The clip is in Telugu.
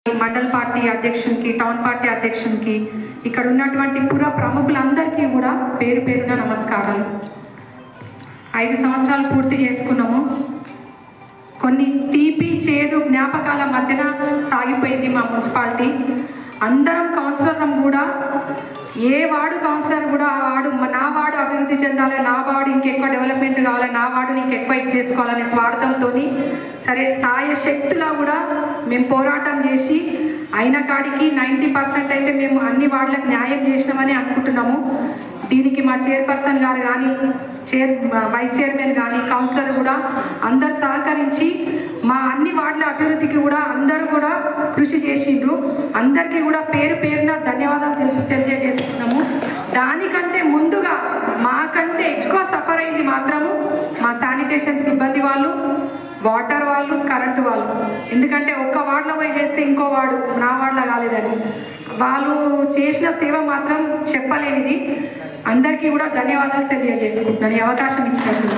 మండల్ పార్టీ అధ్యక్షునికి, టౌన్ పార్టీ అధ్యక్షునికి, ఇక్కడ ఉన్నటువంటి పుర ప్రముఖులందరికీ కూడా పేరు పేరున నమస్కారాలు. 5 సంవత్సరాలు పూర్తి చేసుకున్నాము. కొన్ని తీపి చేదు జ్ఞాపకాల మధ్యన సాగిపోయింది మా మున్సిపాలిటీ. అందరం కౌన్సిలర్లం కూడా, ఏ వార్డు కౌన్సిలర్ కూడా నా వార్డు అభివృద్ధి చెందాలి, నా వార్డు ఇంకెక్కువ డెవలప్మెంట్ కావాలి, నా వార్డుని ఇంకెక్కువ ఇది చేసుకోవాలనే స్వార్థంతో సరే సాయ శక్తులా కూడా మేము పోరాటం చేసి అయిన కాడికి 90% అయితే మేము అన్ని వార్డులకు న్యాయం చేసినామని అనుకుంటున్నాము. దీనికి మా చైర్పర్సన్ గారు కానీ, వైస్ చైర్మన్ కానీ, కౌన్సిలర్ కూడా అందరు సహకరించి మా అన్ని వార్డుల అభివృద్ధికి కూడా అందరూ కూడా కృషి చేసిండ్రు. అందరికీ కూడా పేరు పేరున ధన్యవాదాలు తెలియజేస్తున్నాము. దానికంటే ముందుగా మాకంటే ఎక్కువ సఫర్ అయింది మాత్రము మా శానిటేషన్ సిబ్బంది వాళ్ళు, వాటర్ వాళ్ళు, కరెంటు వాళ్ళు. ఎందుకంటే ఒక్క వార్డులో పోయి చేస్తే ఇంకో వార్డు నా వార్డులో కాలేదని వాళ్ళు చేసిన సేవ మాత్రం చెప్పలేనిది. అందరికీ కూడా ధన్యవాదాలు తెలియజేసుకుంటున్నాను ఈ అవకాశం ఇచ్చినట్టు.